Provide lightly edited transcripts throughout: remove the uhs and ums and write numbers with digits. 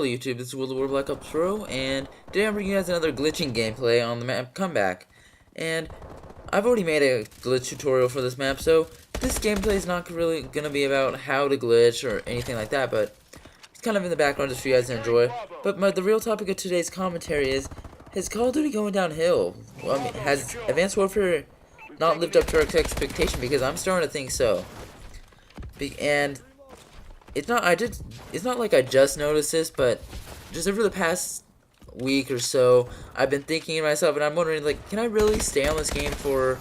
YouTube, this is World of War Black Ops Pro, and today I'm bringing you guys another glitching gameplay on the map Comeback. And I've already made a glitch tutorial for this map, so this gameplay is not really going to be about how to glitch or anything like that, but it's kind of in the background just for you guys to enjoy. But the real topic of today's commentary is Call of Duty going downhill? Well, I mean, has Advanced Warfare not lived up to our expectation? Because I'm starting to think so. And it's not like I just noticed this, but just over the past week or so, I've been thinking to myself, and I'm wondering, like, can I really stay on this game for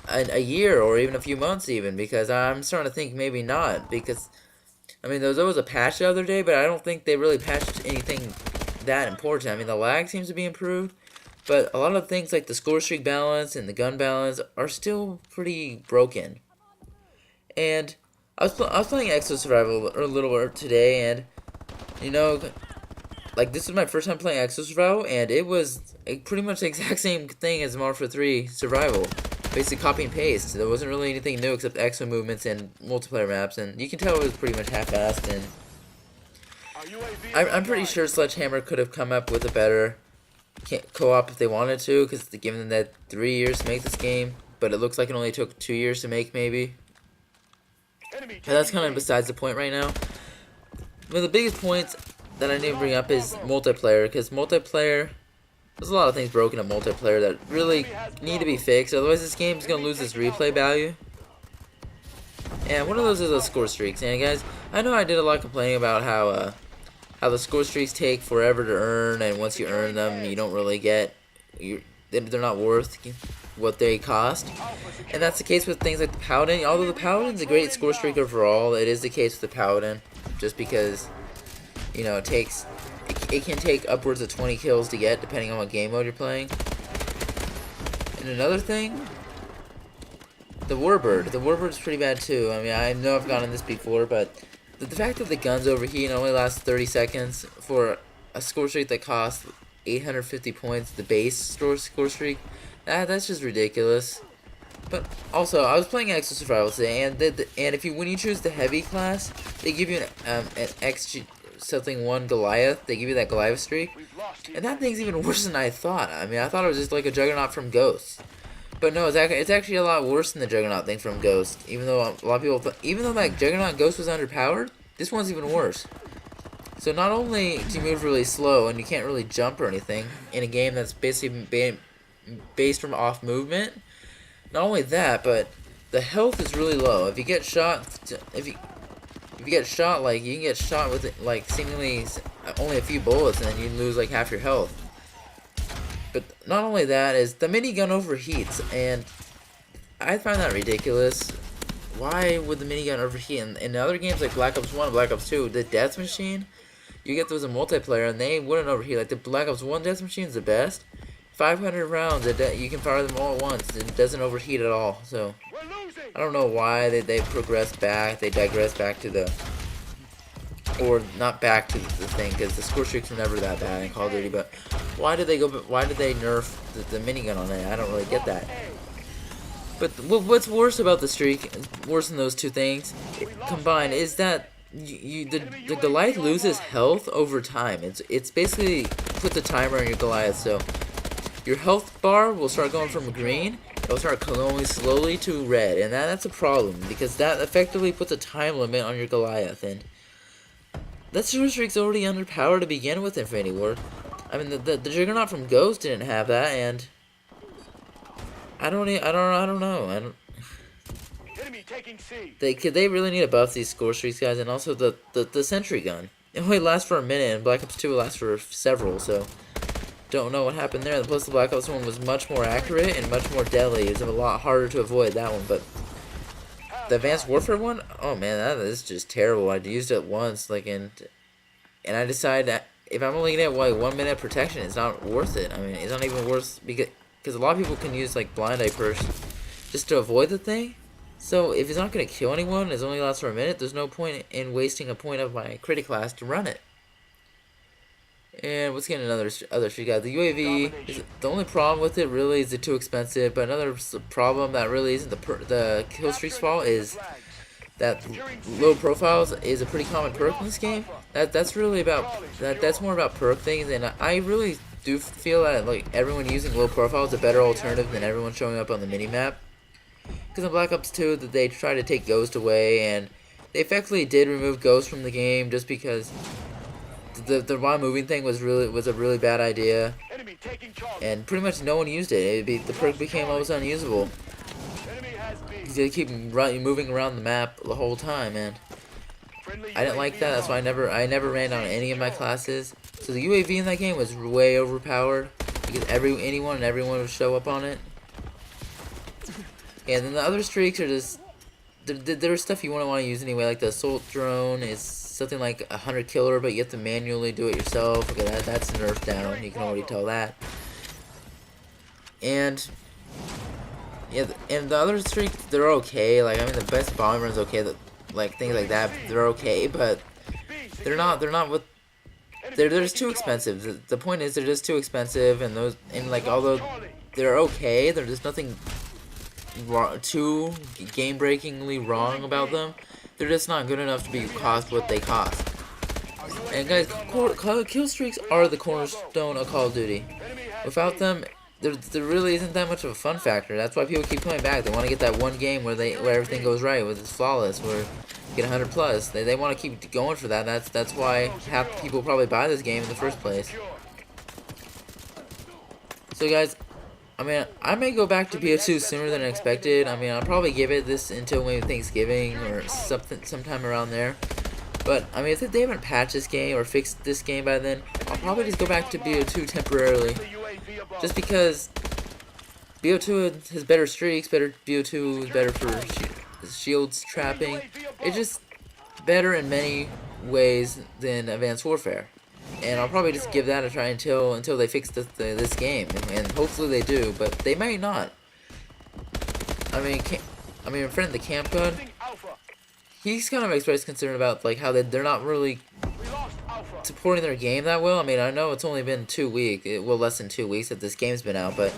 a year or even a few months even? Because I'm starting to think maybe not, because, I mean, there was a patch the other day, but I don't think they really patched anything that important. I mean, the lag seems to be improved, but a lot of things like the score streak balance and the gun balance are still pretty broken. And I was playing Exo Survival a little bit today, and you know, like, this was my first time playing Exo Survival, and it was pretty much the exact same thing as Modern Warfare 3 Survival. Basically copy and paste. There wasn't really anything new except Exo movements and multiplayer maps, and you can tell it was pretty much half-assed. And I'm pretty sure Sledgehammer could have come up with a better co-op if they wanted to, because given them that 3 years to make this game, but it looks like it only took 2 years to make, maybe. But that's kind of besides the point right now. One of the biggest points that I need to bring up is multiplayer, because multiplayer, there's a lot of things broken in multiplayer that really need to be fixed, otherwise this game is going to lose its replay value. And one of those is the score streaks. And guys, I know I did a lot complaining about how the score streaks take forever to earn, and once you earn them, you don't really get, they're not worth what they cost. And that's the case with things like the Paladin. Although the Paladin's a great score streak overall, it is the case with the Paladin, just because, you know, it can take upwards of 20 kills to get, depending on what game mode you're playing. And another thing, the Warbird. The Warbird's pretty bad too. I mean, I know I've gotten this before, but the fact that the guns overheat and only last 30 seconds for a score streak that costs 850 points, the base score streak, that's just ridiculous. But also, I was playing Exo Survival today, and when you choose the heavy class, they give you an XG something 1 Goliath. They give you that Goliath streak, and that thing's even worse than I thought. I mean, I thought it was just like a Juggernaut from Ghost, but no, it's actually a lot worse than the Juggernaut thing from Ghost. Even though a lot of people, even though like Juggernaut Ghost was underpowered, this one's even worse. So not only do you move really slow and you can't really jump or anything in a game that's basically based from off movement. Not only that, but the health is really low. If you get shot, if you get shot, like, you can get shot with like seemingly only a few bullets, and then you lose like half your health. But not only that, is the minigun overheats, and I find that ridiculous. Why would the minigun overheat? In other games like Black Ops 1 and Black Ops 2, the death machine, you get those in multiplayer, and they wouldn't overheat. Like the Black Ops 1 death machine is the best. 500 rounds, you can fire them all at once. It doesn't overheat at all. So I don't know why they progress back. They digress back to the, or not back to the thing, because the score streaks are never that bad in Call of Duty. But why did they nerf the minigun on it? I don't really get that. But what's worse about the streak, worse than those two things combined, is that the Goliath loses health over time. It's basically put the timer on your Goliath, so your health bar will start going from green, it'll start going slowly to red, and that's a problem, because that effectively puts a time limit on your Goliath, and that score streak's already underpowered to begin with, Infinity Ward. I mean, the Juggernaut from Ghost didn't have that, and I don't know. They really need to buff these score streaks, guys, and also the sentry gun. It only lasts for a minute, and Black Ops 2 lasts for several, so don't know what happened there. Plus, the Black Ops 1 was much more accurate and much more deadly. It was a lot harder to avoid that one, but the Advanced Warfare one, oh man, that is just terrible. I used it once, like, and I decided that if I'm only gonna get like 1 minute protection, it's not worth it. I mean, it's not even worth, because a lot of people can use like blind eye burst just to avoid the thing. So if it's not gonna kill anyone, it's only lasts for a minute. There's no point in wasting a point of my critic class to run it. And let's get another streak out. The UAV, the only problem with it really is it's too expensive. But another problem that really isn't the kill streak's fault is that low profiles is a pretty common perk in this game. That's really about that's more about perk things, and I really do feel that like everyone using low profile is a better alternative than everyone showing up on the minimap. Because in Black Ops 2, that they tried to take Ghost away, and they effectively did remove Ghost from the game just because the while moving thing was a really bad idea, and pretty much no one used it. The perk became almost unusable. You keep moving around the map the whole time, man. I didn't like that. That's why I never ran on any of my classes. So the UAV in that game was way overpowered because anyone and everyone would show up on it. Yeah, and then the other streaks are just there's stuff you wouldn't want to use anyway. Like the assault drone is something like a 100 killer, but you have to manually do it yourself. Okay, that's nerfed down. You can already tell that. And yeah, and the other streaks, they're okay. Like, I mean, the best bomb run's okay. Like things like that, they're okay, but they're not what they're just too expensive. The point is they're just too expensive, and like although they're okay, there's just nothing too game-breakingly wrong about them. They're just not good enough to be cost what they cost. And guys, kill streaks are the cornerstone of Call of Duty. Without them, there really isn't that much of a fun factor. That's why people keep coming back. They want to get that one game where everything goes right, where it's flawless, where you get 100 plus. They want to keep going for that. That's why half people probably buy this game in the first place. So guys, I mean, I may go back to BO2 sooner than expected. I mean, I'll probably give it this until maybe Thanksgiving or sometime around there. But, I mean, if they haven't patched this game or fixed this game by then, I'll probably just go back to BO2 temporarily. Just because BO2 has better streaks, BO2 is better for shields trapping. It's just better in many ways than Advanced Warfare. And I'll probably just give that a try until they fix this game, and hopefully they do, but they might not. I mean, a friend of the Camp God, he's kind of expressed concern about like how they're not really supporting their game that well. I mean, I know it's only been 2 weeks, well less than 2 weeks that this game's been out, but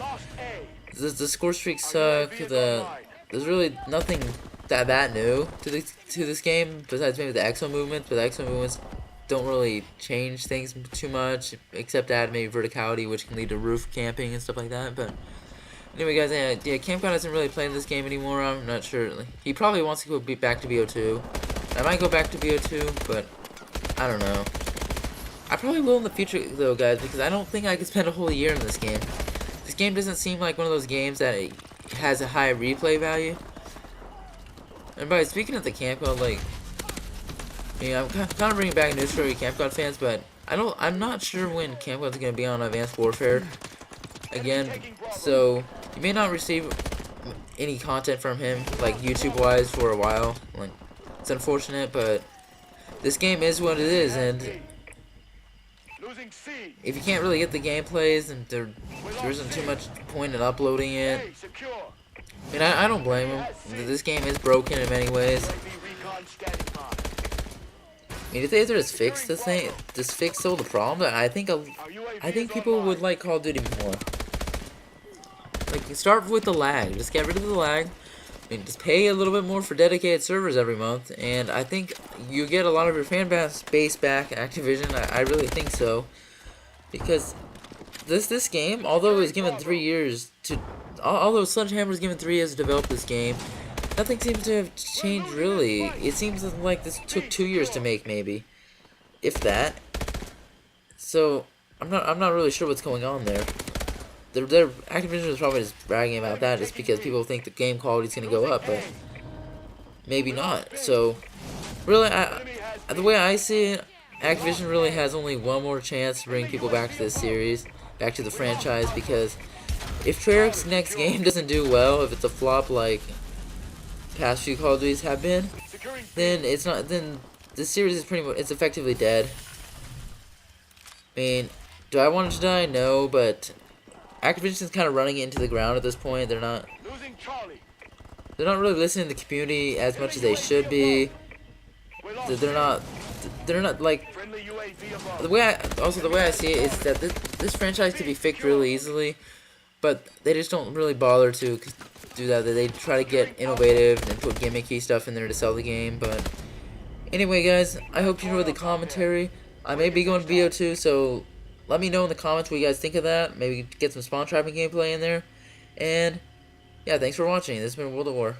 the score streaks suck. There's really nothing that new to this game besides maybe the exo movements, but the exo movements don't really change things too much, except add maybe verticality, which can lead to roof camping and stuff like that. But anyway, guys, yeah, Camp God isn't really playing this game anymore. I'm not sure. He probably wants to go back to BO2. I might go back to BO2, but I don't know. I probably will in the future, though, guys, because I don't think I could spend a whole year in this game. This game doesn't seem like one of those games that has a high replay value. And by speaking of the Camp God, like, yeah, I'm kind of bringing back news for you Camp God fans, but I'm not sure when Camp God's gonna be on Advanced Warfare again, so you may not receive any content from him, like YouTube-wise, for a while. Like, it's unfortunate, but this game is what it is, and if you can't really get the gameplays, and there isn't too much point in uploading it, I mean, I don't blame him. This game is broken in many ways. I mean, if they just fix this thing, just fix all the problems, I think people would like Call of Duty more. Like, start with the lag. Just get rid of the lag. I mean, just pay a little bit more for dedicated servers every month, and I think you get a lot of your fan base back. Activision, I really think so, because this game, although it was given 3 years to, although Sledgehammer was given 3 years to develop this game, nothing seems to have changed really. It seems like this took 2 years to make, maybe, if that. So I'm not really sure what's going on there. Their Activision is probably just bragging about that just because people think the game quality is gonna go up, but maybe not. So really, the way I see it, Activision really has only one more chance to bring people back to this series, back to the franchise, because if Treyarch's next game doesn't do well, if it's a flop like past few Call of Duties have been, then it's not. Then the series is it's effectively dead. I mean, do I want it to die? No, but Activision's kind of running it into the ground at this point. They're not really listening to the community as much as they should be. They're not like the way I see it is that this franchise could be fixed really easily, but they just don't really bother to. do that. They try to get innovative and put gimmicky stuff in there to sell the game. But anyway, guys, I hope you enjoyed the commentary. I may be going to VO2, so let me know in the comments what you guys think of that. Maybe get some spawn trapping gameplay in there. And yeah, thanks for watching. This has been World of War.